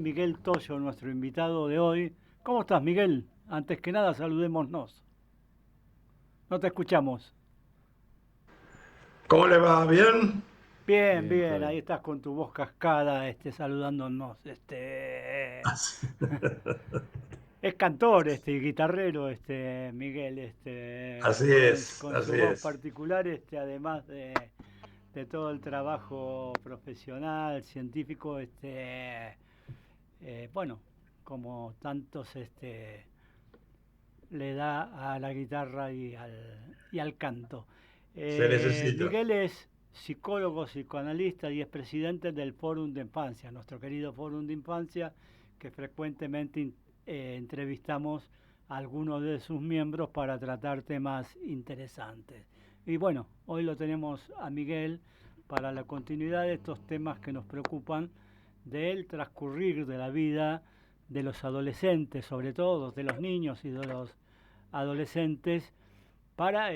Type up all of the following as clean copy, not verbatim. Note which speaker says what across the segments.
Speaker 1: Miguel Toyo, nuestro invitado de hoy. ¿Cómo estás, Miguel? Antes que nada, saludémonos. No te escuchamos.
Speaker 2: ¿Cómo le va? ¿Bien?
Speaker 1: Bien,
Speaker 3: Bien,
Speaker 1: bien,
Speaker 3: todo
Speaker 1: ahí
Speaker 3: bien.
Speaker 1: estás con tu voz cascada, saludándonos. Es cantor, guitarrero, Miguel,
Speaker 2: Así es,
Speaker 1: con su
Speaker 2: así
Speaker 1: voz
Speaker 2: es.
Speaker 1: particular, además de todo el trabajo profesional, científico, bueno, como tantos, le da a la guitarra y al canto.
Speaker 2: Se necesita.
Speaker 1: Miguel es psicólogo, psicoanalista y es presidente del Fórum de Infancia, nuestro querido Fórum de Infancia, que frecuentemente entrevistamos a algunos de sus miembros para tratar temas interesantes. Y bueno, hoy lo tenemos a Miguel para la continuidad de estos temas que nos preocupan del transcurrir de la vida de los adolescentes, sobre todo de los niños y de los adolescentes, para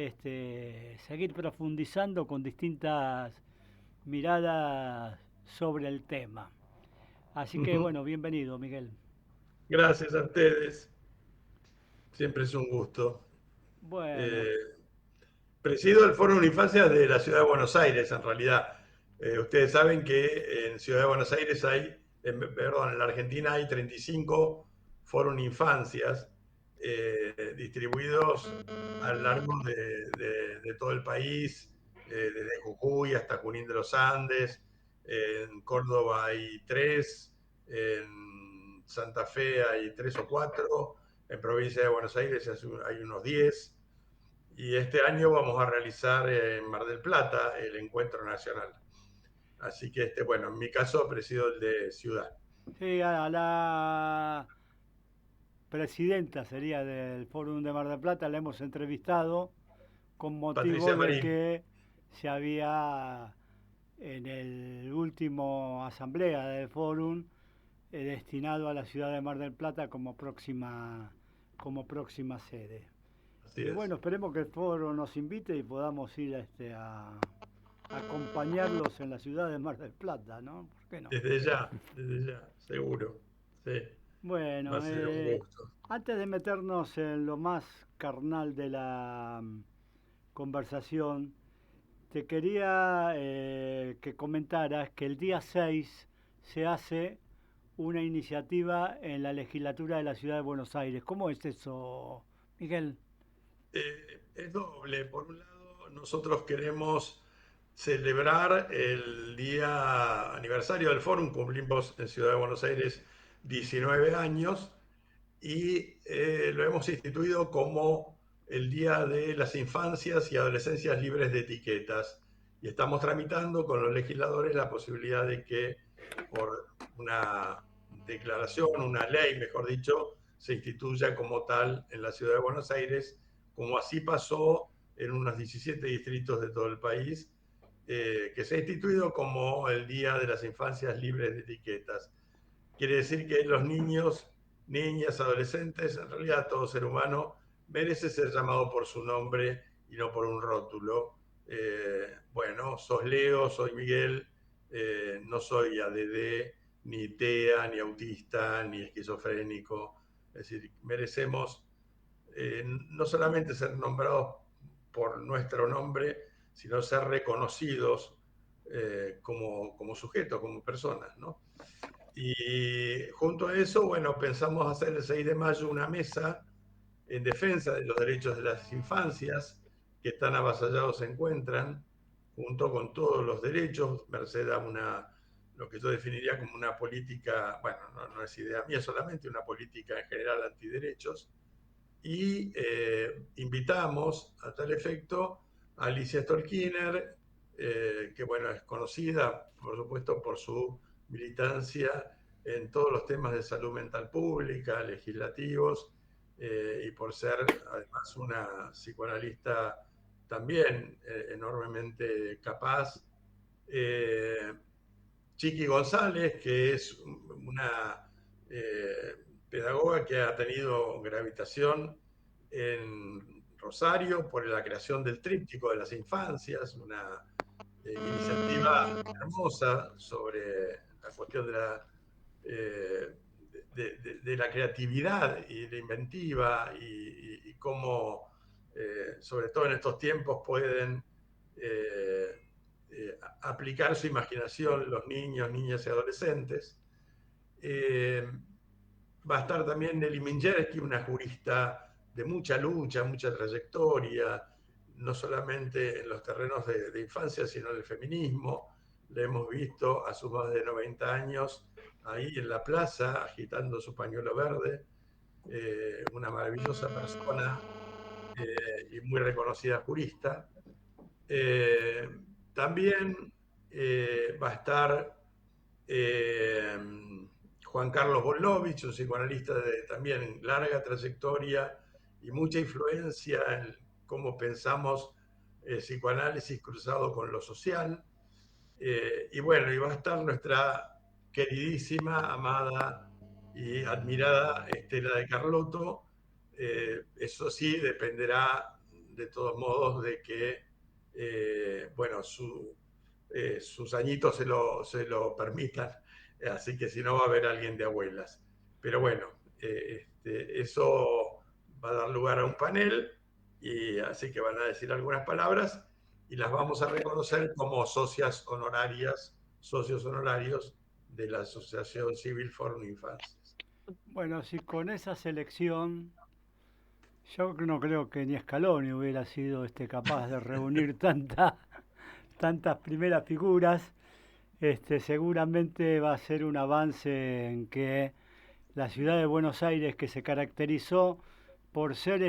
Speaker 1: seguir profundizando con distintas miradas sobre el tema. Así que
Speaker 2: Ujú.
Speaker 1: bueno, bienvenido, Miguel.
Speaker 2: Gracias a ustedes. Siempre es un gusto.
Speaker 1: Bueno,
Speaker 2: Eh, Presido el Foro de Infancia de la Ciudad de Buenos Aires, en realidad. Ustedes saben que en Ciudad de Buenos Aires perdón, en la Argentina hay 35 Forum Infancias distribuidos a lo largo de todo el país, desde Jujuy hasta Junín de los Andes. En Córdoba hay tres, en Santa Fe hay tres o cuatro, en provincia de Buenos Aires hay unos 10. Y este año vamos a realizar en Mar del Plata el encuentro nacional. Así que, bueno, en mi caso presido el de Ciudad.
Speaker 1: sí, a la presidenta sería del Fórum de Mar del Plata, la hemos entrevistado con motivo
Speaker 2: Patricia
Speaker 1: de
Speaker 2: Marín.
Speaker 1: que se había en el último asamblea del Fórum destinado a la ciudad de Mar del Plata como próxima sede.
Speaker 2: Así
Speaker 1: Y
Speaker 2: es.
Speaker 1: bueno, esperemos que el foro nos invite y podamos ir a acompañarlos en la ciudad de Mar del Plata, ¿no? ¿Por qué no?
Speaker 2: Desde ya, seguro. Sí, va a
Speaker 1: Bueno,
Speaker 2: ser un gusto.
Speaker 1: antes de meternos en lo más carnal de la conversación, te quería que comentaras que el día 6 se hace una iniciativa en la legislatura de la ciudad de Buenos Aires. ¿Cómo es eso, Miguel?
Speaker 2: Es doble. Por un lado, nosotros queremos celebrar el día aniversario del Fórum. Cumplimos en Ciudad de Buenos Aires 19 años y lo hemos instituido como el Día de las Infancias y Adolescencias Libres de Etiquetas. Y estamos tramitando con los legisladores la posibilidad de que por una declaración, una ley, mejor dicho, se instituya como tal en la Ciudad de Buenos Aires, como así pasó en unos 17 distritos de todo el país, que se ha instituido como el Día de las Infancias Libres de Etiquetas. Quiere decir que los niños, niñas, adolescentes, en realidad todo ser humano, merece ser llamado por su nombre y no por un rótulo. Bueno, sos Leo, soy Miguel, no soy ADD, ni TEA, ni autista, ni esquizofrénico. Es decir, merecemos no solamente ser nombrados por nuestro nombre, sino ser reconocidos como sujetos, como personas, ¿no? Y junto a eso, bueno, pensamos hacer el 6 de mayo una mesa en defensa de los derechos de las infancias que tan avasallados se encuentran, junto con todos los derechos, merced a lo que yo definiría como una política, bueno, no es idea mía solamente, una política en general antiderechos. Y invitamos a tal efecto a Alicia Stolkiner, que bueno, es conocida, por supuesto, por su militancia en todos los temas de salud mental pública, legislativos, y por ser además una psicoanalista también enormemente capaz. Eh, Chiqui González, que es una pedagoga que ha tenido gravitación en Rosario por la creación del Tríptico de las Infancias, una iniciativa hermosa sobre la cuestión de la eh, de la creatividad y de inventiva y cómo, sobre todo en estos tiempos, pueden aplicar su imaginación los niños, niñas y adolescentes. Va a estar también Nelly Mingersky, una jurista de mucha lucha, mucha trayectoria, no solamente en los terrenos de infancia, sino en el feminismo. Le hemos visto a sus más de 90 años ahí en la plaza agitando su pañuelo verde, una maravillosa persona y muy reconocida jurista. Eh, También va a estar eh, Juan Carlos Bolovich, un psicoanalista de también larga trayectoria y mucha influencia en cómo pensamos psicoanálisis cruzado con lo social. Y bueno, y va a estar nuestra queridísima, amada y admirada Estela de Carlotto. Eso sí, dependerá de todos modos de que, bueno, sus añitos se lo permitan, así que si no va a haber alguien de abuelas. Pero bueno, eso va a dar lugar a un panel y así que van a decir algunas palabras y las vamos a reconocer como socios honorarios de la Asociación Civil Forum Infancias.
Speaker 1: Bueno, si con esa selección, yo no creo que ni Scaloni hubiera sido capaz de reunir tantas primeras figuras. Seguramente va a ser un avance en que la ciudad de Buenos Aires, que se caracterizó por ser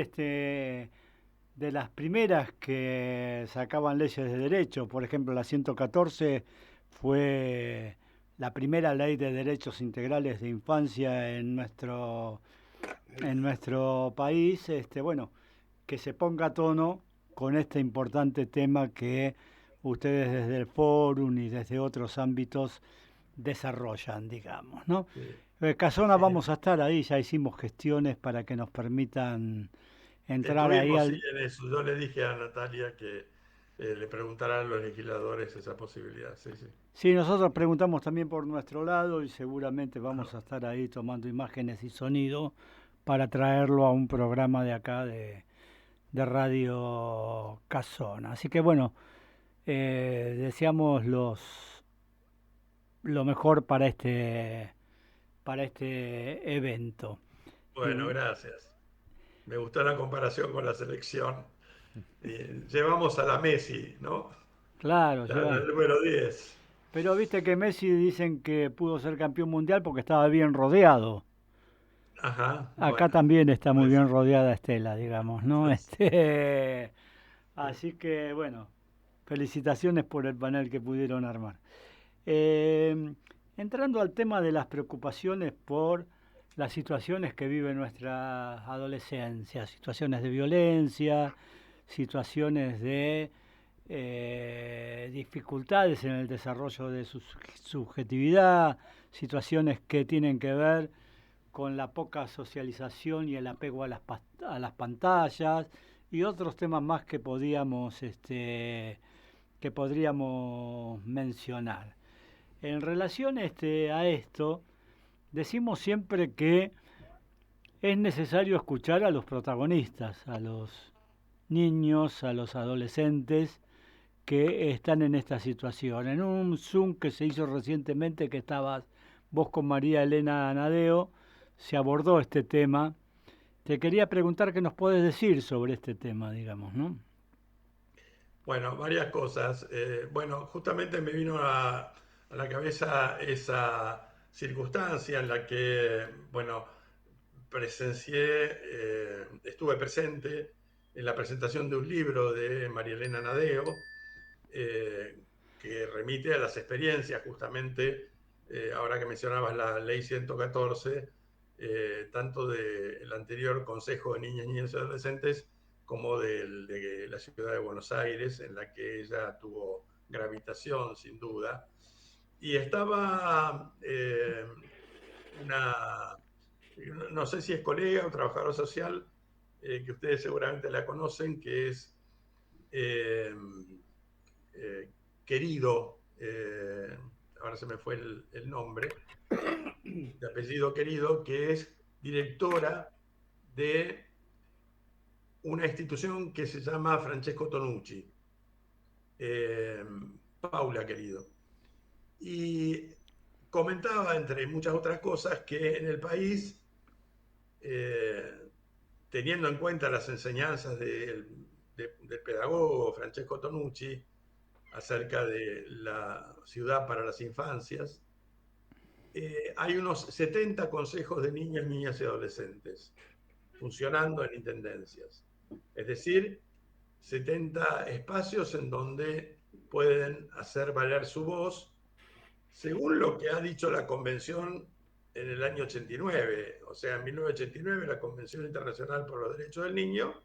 Speaker 1: de las primeras que sacaban leyes de derecho, por ejemplo la 114 fue la primera ley de derechos integrales de infancia en nuestro país, bueno, que se ponga a tono con este importante tema que ustedes desde el Fórum y desde otros ámbitos desarrollan, digamos, ¿no?
Speaker 2: Sí.
Speaker 1: Casona vamos a estar ahí, ya hicimos gestiones para que nos permitan entrar ahí
Speaker 2: Estuvimos, sí,
Speaker 1: al...
Speaker 2: en eso. Yo le dije a Natalia que le preguntaran a los legisladores esa posibilidad. Sí, sí.
Speaker 1: Sí, nosotros preguntamos también por nuestro lado y seguramente
Speaker 2: Bueno,
Speaker 1: vamos a estar ahí tomando imágenes y sonido para traerlo a un programa de acá de Radio Casona. Así que bueno, deseamos lo mejor para este evento.
Speaker 2: bueno,
Speaker 1: Y
Speaker 2: gracias. Me gustó la comparación con la selección. Llevamos a la Messi, ¿no?
Speaker 1: claro,
Speaker 2: La
Speaker 1: llevan.
Speaker 2: número 10.
Speaker 1: Pero viste que Messi dicen que pudo ser campeón mundial porque estaba bien rodeado.
Speaker 2: Ajá,
Speaker 1: Acá
Speaker 2: bueno,
Speaker 1: también está muy
Speaker 2: puede
Speaker 1: bien
Speaker 2: ser.
Speaker 1: rodeada Estela, digamos, ¿no?
Speaker 2: Sí.
Speaker 1: Así que, bueno, felicitaciones por el panel que pudieron armar. Eh, Entrando al tema de las preocupaciones por las situaciones que vive nuestra adolescencia, situaciones de violencia, situaciones de dificultades en el desarrollo de su subjetividad, situaciones que tienen que ver con la poca socialización y el apego a las pantallas y otros temas más que podríamos mencionar. En relación a esto, decimos siempre que es necesario escuchar a los protagonistas, a los niños, a los adolescentes que están en esta situación. En un Zoom que se hizo recientemente, que estabas vos con María Elena Nadeo, se abordó este tema. Te quería preguntar qué nos puedes decir sobre este tema, digamos, ¿no?
Speaker 2: Bueno, varias cosas. Bueno, justamente me vino a la cabeza esa circunstancia en la que, bueno, estuve presente en la presentación de un libro de María Elena Nadeo, que remite a las experiencias justamente, ahora que mencionabas la ley 114, tanto del anterior Consejo de Niñas, Niños y Adolescentes como de la ciudad de Buenos Aires, en la que ella tuvo gravitación, sin duda. Y estaba una, no sé si es colega o trabajadora social, que ustedes seguramente la conocen, que es eh, querido, ahora se me fue el nombre, de apellido Querido, que es directora de una institución que se llama Francesco Tonucci, eh, Paula Querido. Y comentaba, entre muchas otras cosas, que en el país, eh, teniendo en cuenta las enseñanzas del pedagogo Francesco Tonucci acerca de la ciudad para las infancias, hay unos 70 consejos de niños, niñas y adolescentes funcionando en intendencias. Es decir, 70 espacios en donde pueden hacer valer su voz, según lo que ha dicho la Convención en el año 89. O sea, en 1989 la Convención Internacional por los Derechos del Niño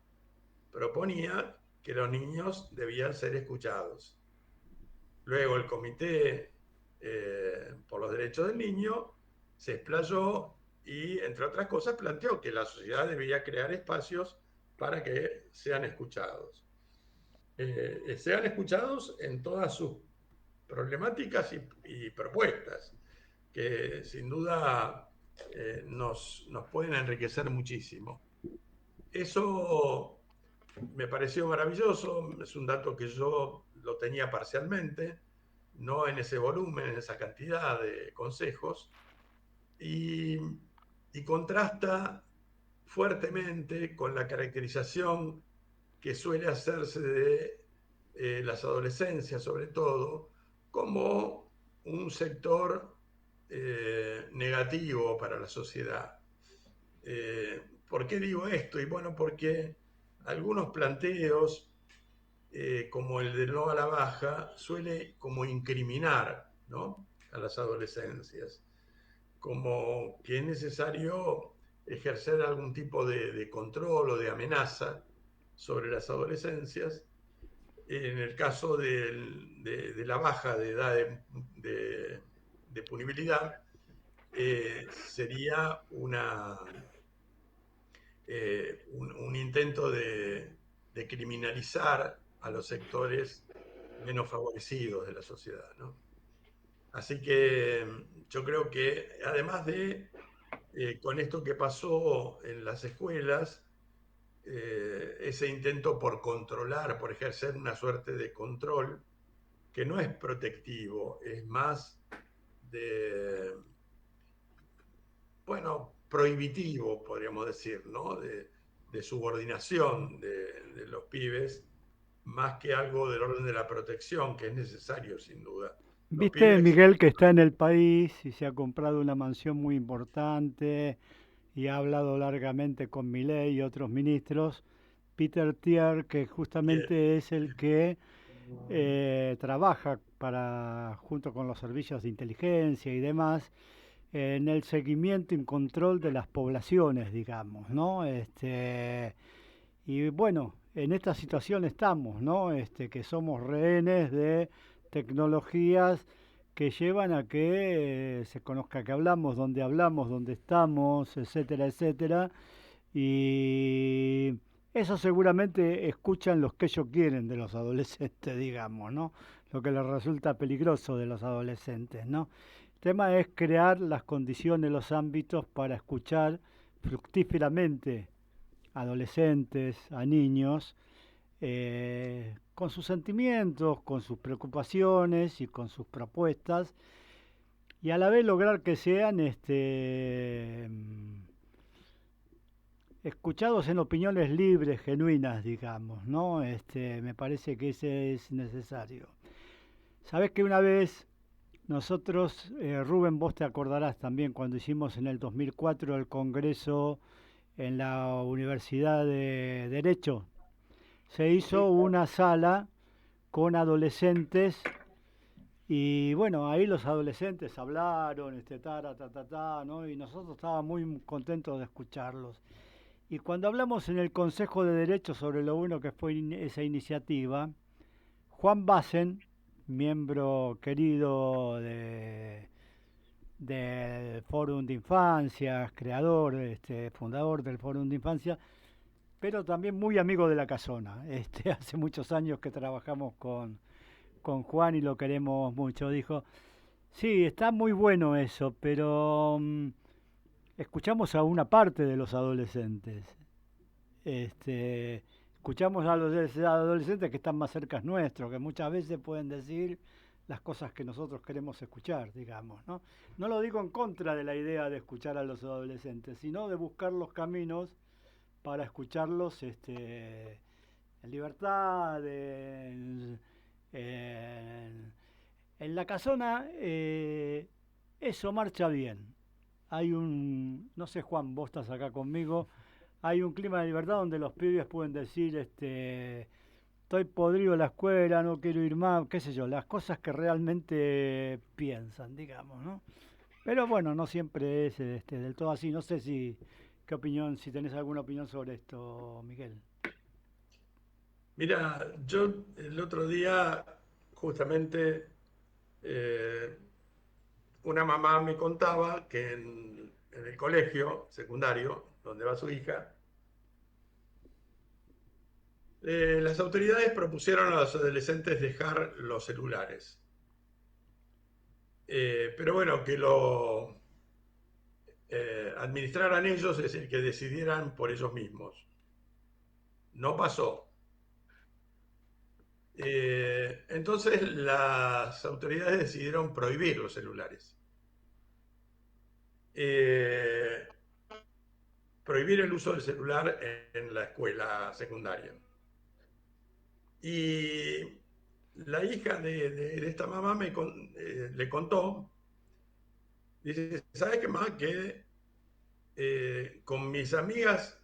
Speaker 2: proponía que los niños debían ser escuchados. Luego el Comité por los Derechos del Niño se explayó y, entre otras cosas, planteó que la sociedad debía crear espacios para que sean escuchados. Sean escuchados en todas sus problemáticas y propuestas, que sin duda nos pueden enriquecer muchísimo. Eso me pareció maravilloso, es un dato que yo lo tenía parcialmente, no en ese volumen, en esa cantidad de consejos, y, y contrasta fuertemente con la caracterización que suele hacerse de las adolescencias, sobre todo, como un sector negativo para la sociedad. ¿Por qué digo esto? Y bueno, porque algunos planteos, como el de no a la baja, suele como incriminar, ¿no?, a las adolescencias, como que es necesario ejercer algún tipo de control o de amenaza sobre las adolescencias. En el caso de la baja de edad de punibilidad, sería un intento de criminalizar a los sectores menos favorecidos de la sociedad, ¿no? Así que yo creo que además de, con esto que pasó en las escuelas, ese intento por controlar, por ejercer una suerte de control, que no es protectivo, es más de, bueno, prohibitivo, podríamos decir, ¿no? De subordinación de los pibes, más que algo del orden de la protección, que es necesario, sin duda. Los
Speaker 1: Viste,
Speaker 2: pibes,
Speaker 1: Miguel, que está en el país y se ha comprado una mansión muy importante y ha hablado largamente con Milei y otros ministros. Peter Thiel, que
Speaker 2: bien,
Speaker 1: justamente es el que trabaja junto con los servicios de inteligencia y demás, en el seguimiento y control de las poblaciones, digamos, ¿no? Y bueno, en esta situación estamos, ¿no? Que somos rehenes de tecnologías que llevan a que se conozca que hablamos, dónde estamos, etcétera, etcétera. Y eso seguramente escuchan los que ellos quieren de los adolescentes, digamos, ¿no? Lo que les resulta peligroso de los adolescentes, ¿no? El tema es crear las condiciones, los ámbitos para escuchar fructíferamente a adolescentes, a niños, con sus sentimientos, con sus preocupaciones y con sus propuestas, y a la vez lograr que sean escuchados en opiniones libres, genuinas, digamos, ¿no? Me parece que ese es necesario. Sabes que una vez nosotros, Rubén, vos te acordarás también cuando hicimos en el 2004 el congreso en la Universidad de Derecho, se hizo
Speaker 2: sí,
Speaker 1: una sala con adolescentes y bueno, ahí los adolescentes hablaron, ¿no? Y nosotros estábamos muy contentos de escucharlos. Y cuando hablamos en el Consejo de Derechos sobre lo bueno que fue esa iniciativa, Juan Bassen, miembro querido del Fórum de Infancia, creador, fundador del Fórum de Infancia, pero también muy amigo de la casona. Hace muchos años que trabajamos con Juan y lo queremos mucho. Dijo, Sí, está muy bueno eso, pero escuchamos a una parte de los adolescentes. Este, escuchamos a los adolescentes que están más cerca nuestros, que muchas veces pueden decir las cosas que nosotros queremos escuchar, digamos, ¿no? No lo digo en contra de la idea de escuchar a los adolescentes, sino de buscar los caminos para escucharlos en libertad, en- en la casona, eso marcha bien. Hay un, no sé Juan, vos estás acá conmigo, hay un clima de libertad donde los pibes pueden decir, estoy podrido en la escuela, no quiero ir más, qué sé yo, las cosas que realmente piensan, digamos, ¿no? Pero bueno, no siempre es del todo así. No sé qué opinión, si tenés alguna opinión sobre esto, Miguel.
Speaker 2: Mira, yo el otro día justamente eh, una mamá me contaba que en el colegio secundario donde va su hija, las autoridades propusieron a los adolescentes dejar los celulares. Pero bueno, que lo administraran ellos, es decir, que decidieran por ellos mismos. No pasó. Entonces las autoridades decidieron prohibir los celulares. Eh, Prohibir el uso del celular en la escuela secundaria. Y la hija de esta mamá le contó, dice, ¿sabes qué más? Que con mis amigas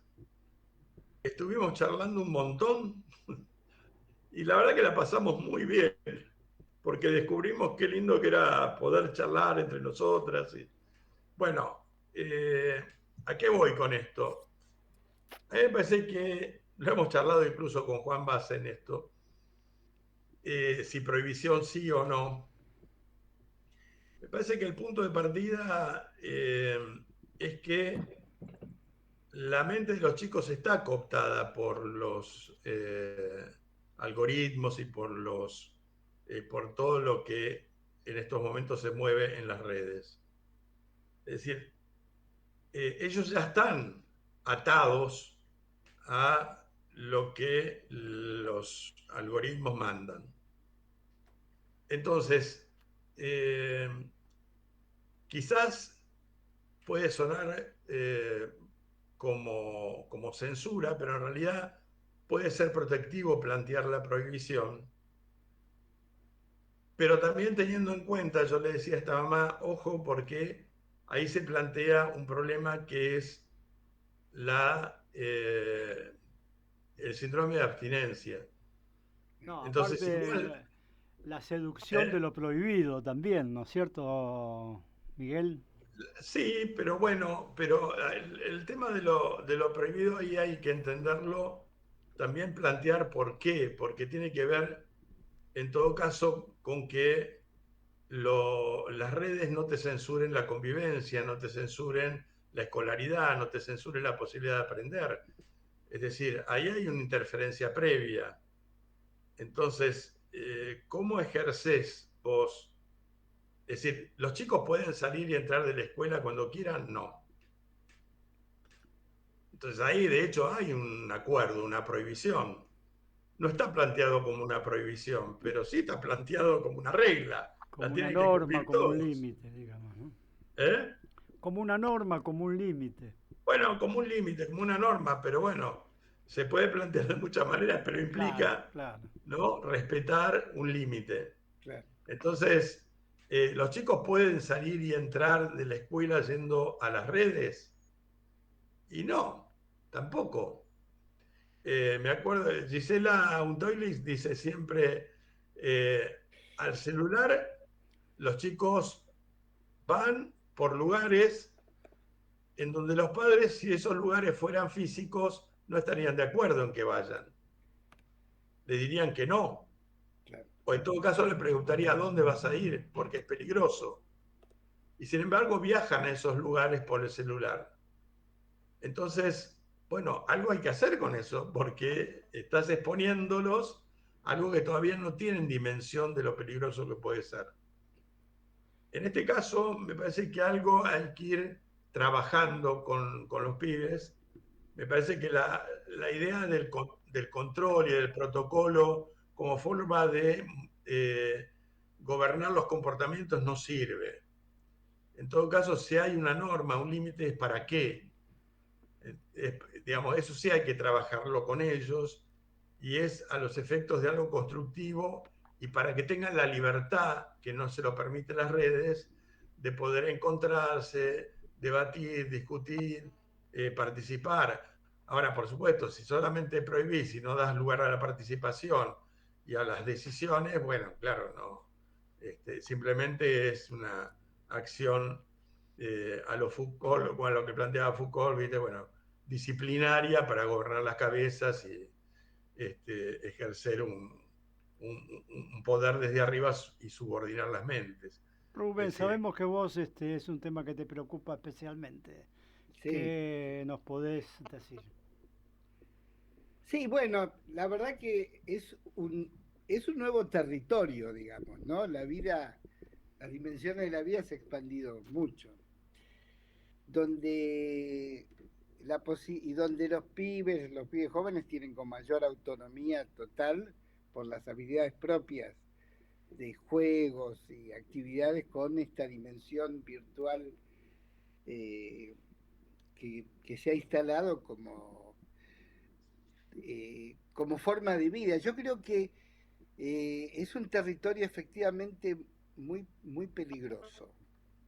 Speaker 2: estuvimos charlando un montón y la verdad que la pasamos muy bien, porque descubrimos qué lindo que era poder charlar entre nosotras. Y, bueno, ¿a qué voy con esto? A mí me parece que lo hemos charlado incluso con Juan Vaz en esto, si prohibición sí o no. Me parece que el punto de partida es que la mente de los chicos está cooptada por los algoritmos y por todo lo que en estos momentos se mueve en las redes. Es decir, ellos ya están atados a lo que los algoritmos mandan. Entonces, eh, quizás puede sonar como censura, pero en realidad puede ser protectivo plantear la prohibición. Pero también teniendo en cuenta, yo le decía a esta mamá, ojo, porque ahí se plantea un problema que es el síndrome de abstinencia.
Speaker 1: No,
Speaker 2: Entonces,
Speaker 1: aparte
Speaker 2: igual,
Speaker 1: la seducción de
Speaker 2: ¿eh?
Speaker 1: lo prohibido también, ¿no es cierto, Miguel?
Speaker 2: Sí, pero bueno, pero el tema de lo prohibido ahí hay que entenderlo, también plantear por qué, porque tiene que ver en todo caso con que las redes no te censuren la convivencia, no te censuren la escolaridad, no te censuren la posibilidad de aprender. Es decir, ahí hay una interferencia previa. Entonces, ¿cómo ejerces vos? Es decir, ¿los chicos pueden salir y entrar de la escuela cuando quieran? No. Entonces ahí de hecho hay un acuerdo, una prohibición. No está planteado como una prohibición, pero sí está planteado como una regla. La
Speaker 1: Como una
Speaker 2: tienen que
Speaker 1: norma,
Speaker 2: cumplir
Speaker 1: como un
Speaker 2: todos.
Speaker 1: límite, digamos, ¿no?
Speaker 2: ¿Eh?
Speaker 1: Como una norma, como un límite.
Speaker 2: Bueno, como un límite, como una norma, pero bueno, se puede plantear de muchas maneras, pero
Speaker 1: Claro,
Speaker 2: implica,
Speaker 1: claro,
Speaker 2: ¿no?, respetar un límite.
Speaker 1: claro.
Speaker 2: Entonces, ¿los chicos pueden salir y entrar de la escuela yendo a las redes? Y no, tampoco. Me acuerdo, Gisela Untoilis dice siempre, eh, al celular los chicos van por lugares en donde los padres, si esos lugares fueran físicos, no estarían de acuerdo en que vayan. Le dirían que no.
Speaker 1: Claro.
Speaker 2: O en todo caso le preguntaría a dónde vas a ir, porque es peligroso. Y sin embargo viajan a esos lugares por el celular. Entonces, bueno, algo hay que hacer con eso, porque estás exponiéndolos a algo que todavía no tienen dimensión de lo peligroso que puede ser. En este caso, me parece que algo hay que ir trabajando con los pibes. Me parece que la idea del control y del protocolo como forma de gobernar los comportamientos no sirve. En todo caso, si hay una norma, un límite, es para qué. Digamos, eso sí hay que trabajarlo con ellos y es a los efectos de algo constructivo y para que tengan la libertad, que no se lo permiten las redes, de poder encontrarse, debatir, discutir, participar. Ahora, por supuesto, si solamente prohibís y no das lugar a la participación y a las decisiones, bueno, claro, no. Simplemente es una acción a lo Foucault, o a lo que planteaba Foucault, ¿viste? Bueno, disciplinaria para gobernar las cabezas y ejercer un poder desde arriba y subordinar las mentes.
Speaker 1: Rubén,
Speaker 2: Es decir,
Speaker 1: sabemos que vos es un tema que te preocupa especialmente.
Speaker 3: Sí,
Speaker 1: ¿Qué nos podés decir?
Speaker 3: sí, bueno, la verdad que es un nuevo territorio, digamos, ¿no? La vida, las dimensiones de la vida se han expandido mucho, donde y donde los pibes jóvenes tienen con mayor autonomía total por las habilidades propias de juegos y actividades con esta dimensión virtual eh, que se ha instalado como forma de vida. Yo creo que es un territorio efectivamente muy peligroso,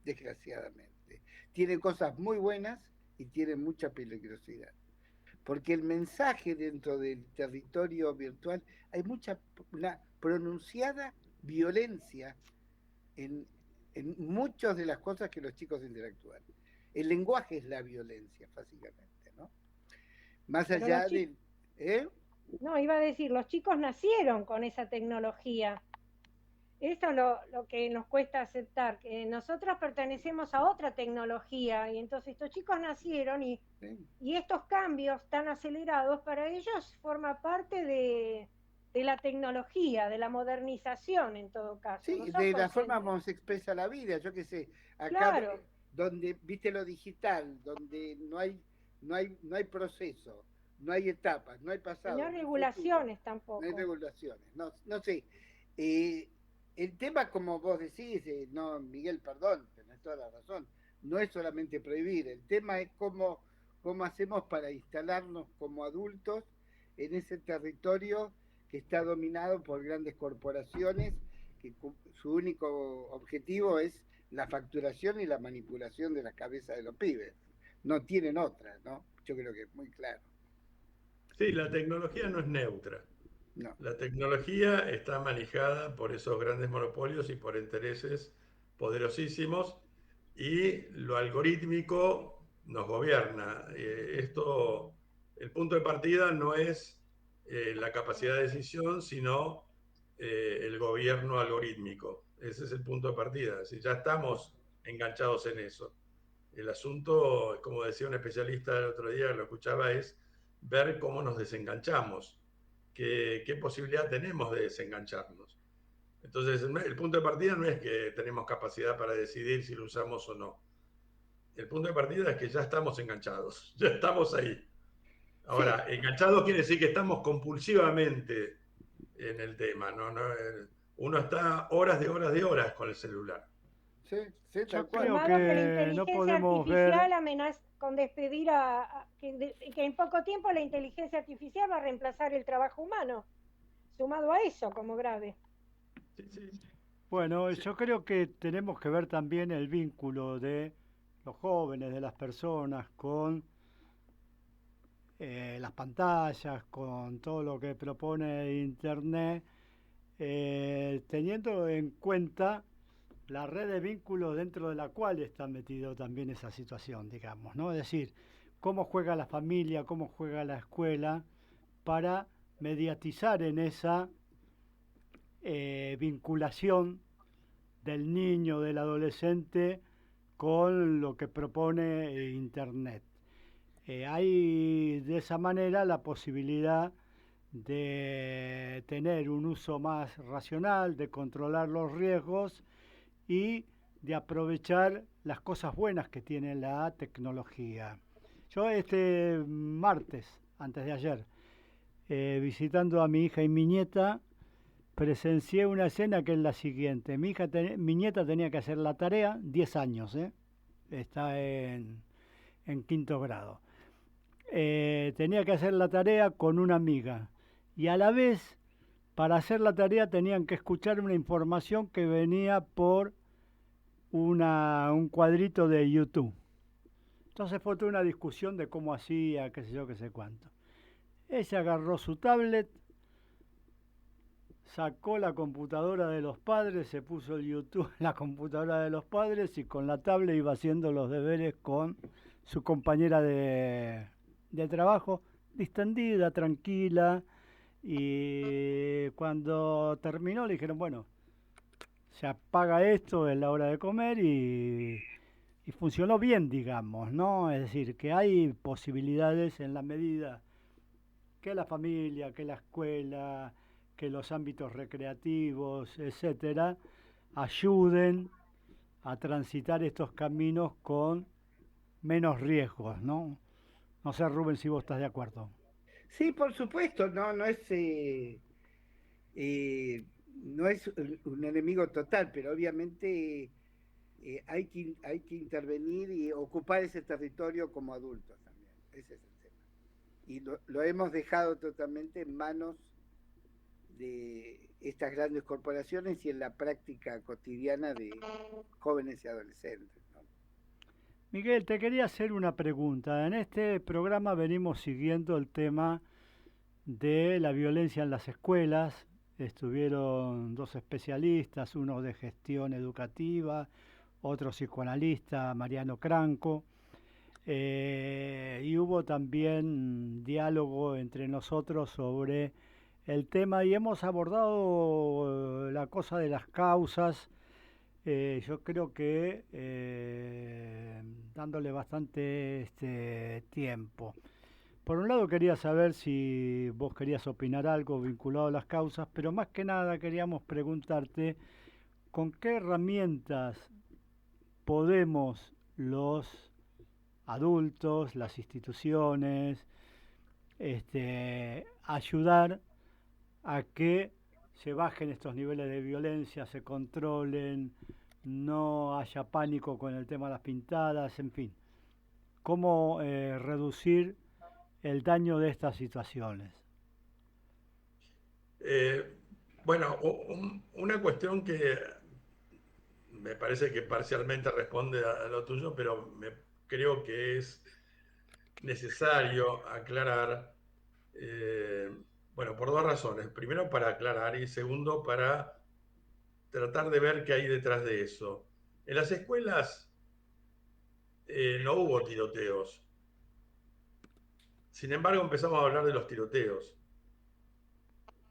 Speaker 3: desgraciadamente. Tiene cosas muy buenas y tiene mucha peligrosidad. Porque el mensaje dentro del territorio virtual, hay una pronunciada violencia en, en muchas de las cosas que los chicos interactúan. El lenguaje es la violencia, básicamente, ¿no? Más
Speaker 4: Pero los
Speaker 3: allá
Speaker 4: chicos,
Speaker 3: del... ¿eh?
Speaker 4: no, iba a decir, los chicos nacieron con esa tecnología. Eso es lo que nos cuesta aceptar, que nosotros pertenecemos a otra tecnología y entonces estos chicos nacieron
Speaker 3: ¿Sí?
Speaker 4: y estos cambios tan acelerados para ellos forma parte de la tecnología, de la modernización en todo caso, no
Speaker 3: Sí,
Speaker 4: son
Speaker 3: de la forma
Speaker 4: conscientes.
Speaker 3: como se expresa la vida, yo qué sé, acá
Speaker 4: Claro,
Speaker 3: donde viste lo digital, donde no hay proceso, no hay etapas, no hay
Speaker 4: y no
Speaker 3: pasado,
Speaker 4: hay
Speaker 3: no hay futuro,
Speaker 4: regulaciones
Speaker 3: no hay
Speaker 4: tampoco.
Speaker 3: regulaciones, no sé. Eh, el tema, como vos decís, no, Miguel, perdón, tenés toda la razón, no es solamente prohibir, el tema es cómo hacemos para instalarnos como adultos en ese territorio que está dominado por grandes corporaciones que su único objetivo es la facturación y la manipulación de la cabeza de los pibes. No tienen otra, ¿no? Yo creo que es muy claro.
Speaker 2: sí, la tecnología no es neutra.
Speaker 3: No.
Speaker 2: La tecnología está manejada por esos grandes monopolios y por intereses poderosísimos y lo algorítmico nos gobierna. El punto de partida no es la capacidad de decisión, sino el gobierno algorítmico. Ese es el punto de partida. Si ya estamos enganchados en eso. El asunto, como decía un especialista el otro día, lo escuchaba, es ver cómo nos desenganchamos, qué posibilidad tenemos de desengancharnos. Entonces, el punto de partida no es que tenemos capacidad para decidir si lo usamos o no. El punto de partida es que ya estamos enganchados, ya estamos ahí.
Speaker 3: Sí,
Speaker 2: Ahora, enganchados quiere decir que estamos compulsivamente en el tema, ¿no? Uno está horas de horas de horas con el celular.
Speaker 3: sí, sí, tal
Speaker 1: Yo
Speaker 3: cual.
Speaker 1: creo
Speaker 4: Sumado que la
Speaker 1: que no
Speaker 4: inteligencia
Speaker 1: podemos ver,
Speaker 4: artificial amenaza con despedir que en poco tiempo la inteligencia artificial va a reemplazar el trabajo humano, sumado a eso como grave.
Speaker 2: Sí, sí,
Speaker 1: bueno,
Speaker 2: sí.
Speaker 1: yo creo que tenemos que ver también el vínculo de los jóvenes, de las personas con las pantallas, con todo lo que propone Internet, teniendo en cuenta la red de vínculos dentro de la cual está metido también esa situación, digamos, ¿no? Es decir, cómo juega la familia, cómo juega la escuela para mediatizar en esa vinculación del niño, del adolescente, con lo que propone Internet. Hay de esa manera la posibilidad de tener un uso más racional, de controlar los riesgos y de aprovechar las cosas buenas que tiene la tecnología. Yo este martes, antes de ayer, visitando a mi hija y mi nieta, presencié una escena que es la siguiente. Mi nieta tenía que hacer la tarea, 10 años, está en quinto grado. Tenía que hacer la tarea con una amiga y a la vez, para hacer la tarea tenían que escuchar una información que venía por un cuadrito de YouTube. Entonces fue toda una discusión de cómo hacía, qué sé yo, qué sé cuánto. Ella agarró su tablet, sacó la computadora de los padres, se puso el YouTube en la computadora de los padres y con la tablet iba haciendo los deberes con su compañera de trabajo, distendida, tranquila. Y cuando terminó le dijeron, bueno, se apaga esto, es la hora de comer y funcionó bien, digamos, ¿no? Es decir, que hay posibilidades en la medida que la familia, que la escuela, que los ámbitos recreativos, etcétera, ayuden a transitar estos caminos con menos riesgos, ¿no? No sé, Rubén, si vos estás de acuerdo.
Speaker 3: Sí, por supuesto, eh, no es un enemigo total, pero obviamente hay que intervenir y ocupar ese territorio como adultos también. Ese es el tema. Y lo hemos dejado totalmente en manos de estas grandes corporaciones y en la práctica cotidiana de jóvenes y adolescentes, ¿no?
Speaker 1: Miguel, te quería hacer una pregunta. En este programa venimos siguiendo el tema de la violencia en las escuelas. Estuvieron dos especialistas, uno de gestión educativa, otro psicoanalista, Mariano Cranco. Y hubo también diálogo entre nosotros sobre el tema y hemos abordado la cosa de las causas. Yo creo que dándole bastante tiempo. Por un lado quería saber si vos querías opinar algo vinculado a las causas, pero más que nada queríamos preguntarte con qué herramientas podemos los adultos, las instituciones, ayudar a que se bajen estos niveles de violencia, se controlen, no haya pánico con el tema de las pintadas, en fin. ¿Cómo reducir el daño de estas situaciones?
Speaker 2: Bueno, una cuestión que me parece que parcialmente responde a lo tuyo, pero creo que es necesario aclarar, bueno, por dos razones. Primero, para aclarar y segundo, para tratar de ver qué hay detrás de eso. En las escuelas no hubo tiroteos. Sin embargo, empezamos a hablar de los tiroteos.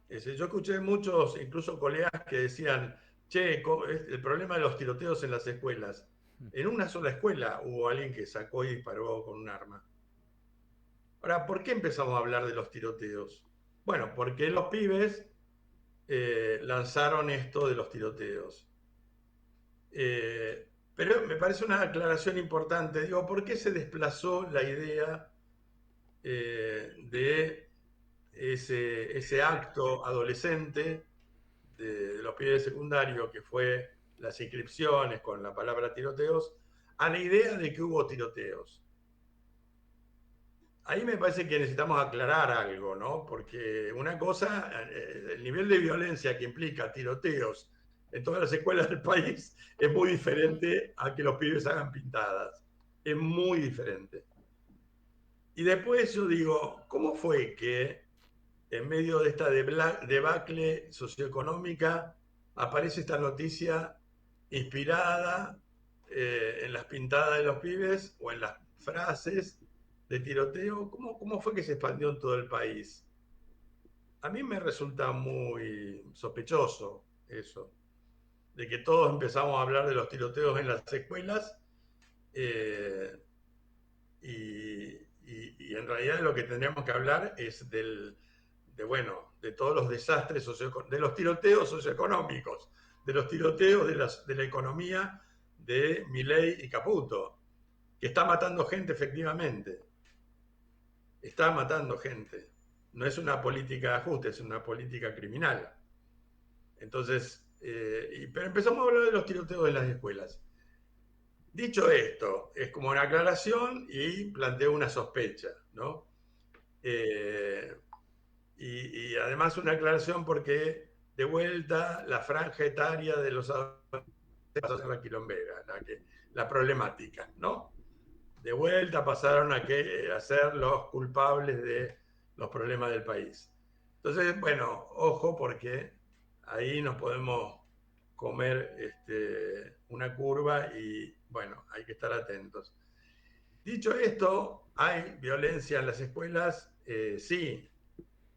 Speaker 2: Yo escuché muchos, incluso colegas que decían, che, el problema de los tiroteos en las escuelas. En una sola escuela hubo alguien que sacó y disparó con un arma. Ahora, ¿por qué empezamos a hablar de los tiroteos? Bueno, porque los pibes lanzaron esto de los tiroteos. Pero me parece una aclaración importante. Digo, ¿por qué se desplazó la idea de ese acto adolescente de los pibes de secundario, que fue las inscripciones con la palabra tiroteos, a la idea de que hubo tiroteos? Ahí me parece que necesitamos aclarar algo, ¿no? Porque una cosa, el nivel de violencia que implica tiroteos en todas las escuelas del país es muy diferente a que los pibes hagan pintadas. Es muy diferente. Y después yo digo, ¿cómo fue que en medio de esta debacle socioeconómica aparece esta noticia inspirada en las pintadas de los pibes o en las frases de tiroteo? ¿Cómo fue que se expandió en todo el país? A mí me resulta muy sospechoso eso, de que todos empezamos a hablar de los tiroteos en las escuelas eh, y en realidad lo que tendríamos que hablar es de todos los desastres de los tiroteos socioeconómicos, de los tiroteos de la economía de Milei y Caputo, que está matando gente efectivamente. Está matando gente. No es una política de ajuste, es una política criminal. Entonces, pero empezamos a hablar de los tiroteos de las escuelas. Dicho esto, es como una aclaración y planteo una sospecha, ¿no? Y además una aclaración porque de vuelta la franja etaria de los adolescentes pasó a ser la quilombera, la problemática, ¿no? De vuelta pasaron a ser los culpables de los problemas del país. Entonces, bueno, ojo porque ahí nos podemos comer una curva y, bueno, hay que estar atentos. Dicho esto, ¿hay violencia en las escuelas? Sí,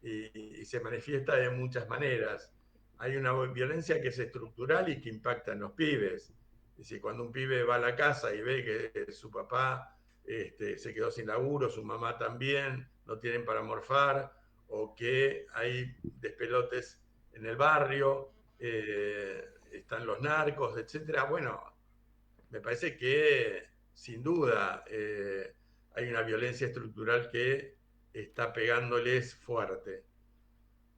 Speaker 2: y se manifiesta de muchas maneras. Hay una violencia que es estructural y que impacta en los pibes. Es decir, cuando un pibe va a la casa y ve que su papá se quedó sin laburo, su mamá también, no tienen para morfar, o que hay despelotes en el barrio, están los narcos, etcétera. Bueno, me parece que sin duda hay una violencia estructural que está pegándoles fuerte.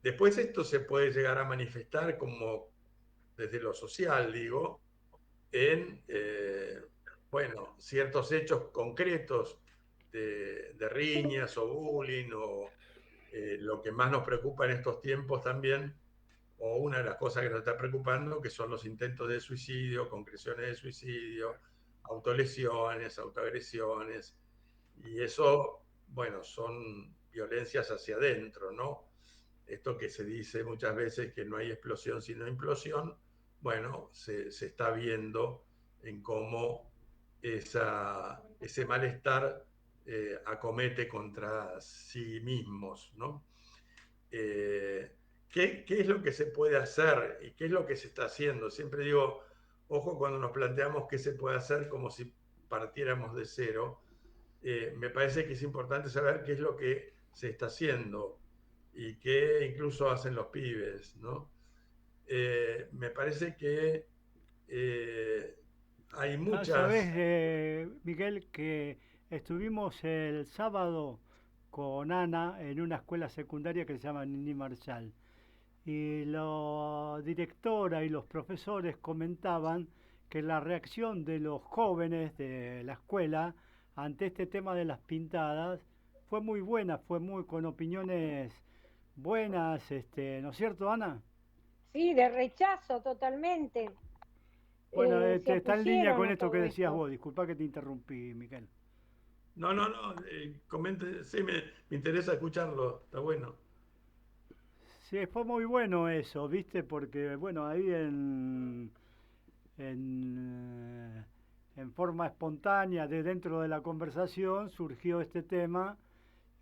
Speaker 2: Después esto se puede llegar a manifestar como desde lo social, digo, en bueno, ciertos hechos concretos de riñas o bullying o lo que más nos preocupa en estos tiempos también, o una de las cosas que nos está preocupando, que son los intentos de suicidio, concreciones de suicidio, autolesiones, autoagresiones, y eso, bueno, son violencias hacia adentro, ¿no? Esto que se dice muchas veces que no hay explosión sino implosión, bueno, se está viendo en cómo ese malestar acomete contra sí mismos, ¿no? ¿Qué es lo que se puede hacer y qué es lo que se está haciendo? Siempre digo, ojo cuando nos planteamos qué se puede hacer como si partiéramos de cero. Me parece que es importante saber qué es lo que se está haciendo y qué incluso hacen los pibes, ¿no? Me parece que hay
Speaker 1: Sabes,
Speaker 2: muchas...
Speaker 1: Miguel, que estuvimos el sábado con Ana en una escuela secundaria que se llama Nini Marshall. Y la directora y los profesores comentaban que la reacción de los jóvenes de la escuela ante este tema de las pintadas fue muy buena, fue muy con opiniones buenas, ¿no es cierto, Ana?
Speaker 4: Sí, de rechazo totalmente.
Speaker 1: Bueno,
Speaker 4: Se
Speaker 1: está en línea
Speaker 4: opusieron
Speaker 1: con
Speaker 4: a
Speaker 1: esto que
Speaker 4: todo
Speaker 1: decías
Speaker 4: esto.
Speaker 1: vos, disculpa que te interrumpí, Miguel.
Speaker 2: No, no, no, comente, sí, me interesa escucharlo, está bueno.
Speaker 1: Sí, fue muy bueno eso, ¿viste? Porque, bueno, ahí en forma espontánea, de dentro de la conversación, surgió este tema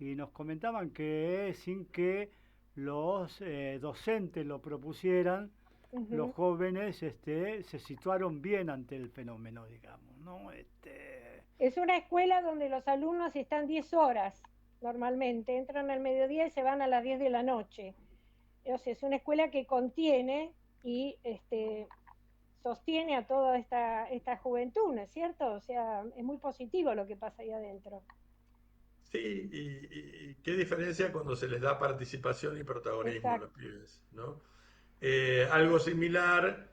Speaker 1: y nos comentaban que sin que los docentes lo propusieran, los
Speaker 4: Ujú.
Speaker 1: jóvenes se situaron bien ante el fenómeno, digamos, ¿no?
Speaker 4: Es una escuela donde los alumnos están 10 horas normalmente, entran al mediodía y se van a las 10 de la noche. O sea, es una escuela que contiene y sostiene a toda esta juventud, ¿no es cierto? O sea, es muy positivo lo que pasa ahí adentro.
Speaker 2: Sí, y qué diferencia cuando se les da participación y protagonismo a los
Speaker 4: Exacto.
Speaker 2: pibes, ¿no? Algo similar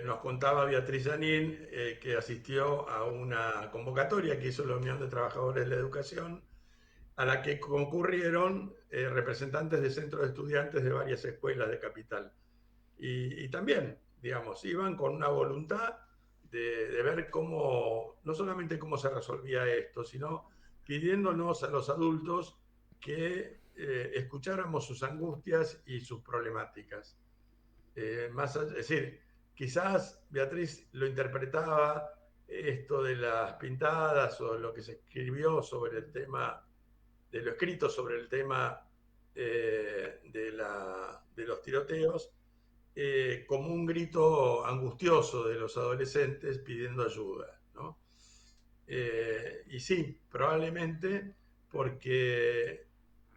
Speaker 2: nos contaba Beatriz Janín, que asistió a una convocatoria que hizo la Unión de Trabajadores de la Educación, a la que concurrieron representantes de centros de estudiantes de varias escuelas de Capital. Y también, digamos, iban con una voluntad de ver cómo, no solamente cómo se resolvía esto, sino pidiéndonos a los adultos que escucháramos sus angustias y sus problemáticas. Es decir, quizás Beatriz lo interpretaba esto de las pintadas o lo que se escribió sobre el tema, de lo escrito sobre el tema de los tiroteos, como un grito angustioso de los adolescentes pidiendo ayuda, ¿no? Y sí, probablemente porque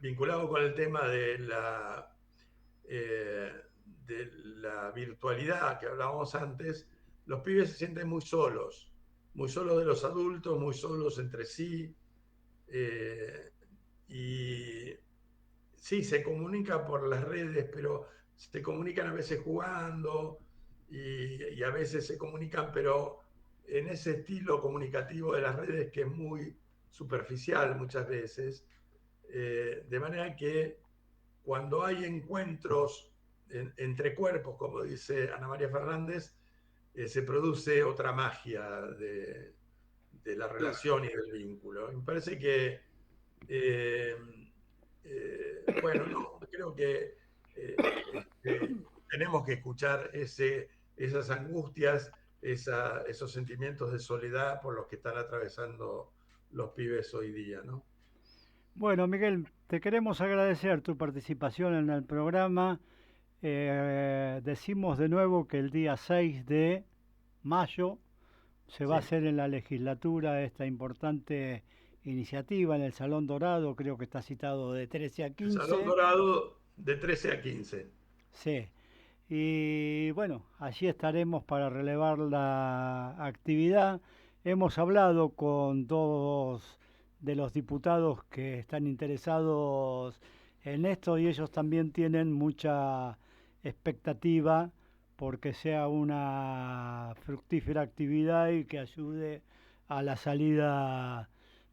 Speaker 2: vinculado con el tema de la virtualidad que hablábamos antes, los pibes se sienten muy solos de los adultos, muy solos entre sí. Y sí, se comunica por las redes, pero se comunican a veces jugando y a veces se comunican, pero en ese estilo comunicativo de las redes que es muy superficial muchas veces, de manera que cuando hay encuentros entre cuerpos, como dice Ana María Fernández, se produce otra magia de la relación y del vínculo. Me parece que, eh, bueno, no, creo que tenemos que escuchar esas angustias, esos sentimientos de soledad por los que están atravesando los pibes hoy día, ¿no?
Speaker 1: Bueno, Miguel, te queremos agradecer tu participación en el programa. Decimos de nuevo que el día 6 de mayo se va a
Speaker 2: Sí.
Speaker 1: hacer en la legislatura esta importante iniciativa en el Salón Dorado, creo que está citado de 13 a
Speaker 2: El Salón
Speaker 1: 15.
Speaker 2: Dorado de 13 a 15.
Speaker 1: Sí. Y bueno, allí estaremos para relevar la actividad. Hemos hablado con dos de los diputados que están interesados en esto y ellos también tienen mucha expectativa porque sea una fructífera actividad y que ayude a la salida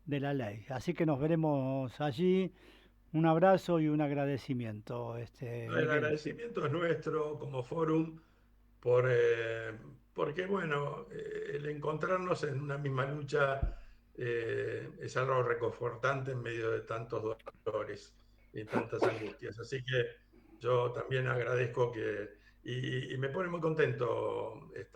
Speaker 1: de la ley. Así que nos veremos allí. Un abrazo y un agradecimiento,
Speaker 2: El
Speaker 1: Miguel.
Speaker 2: agradecimiento es nuestro como Fórum por, porque, bueno, el encontrarnos en una misma lucha es algo reconfortante en medio de tantos dolores y tantas angustias. Así que yo también agradezco y me pone muy contento estar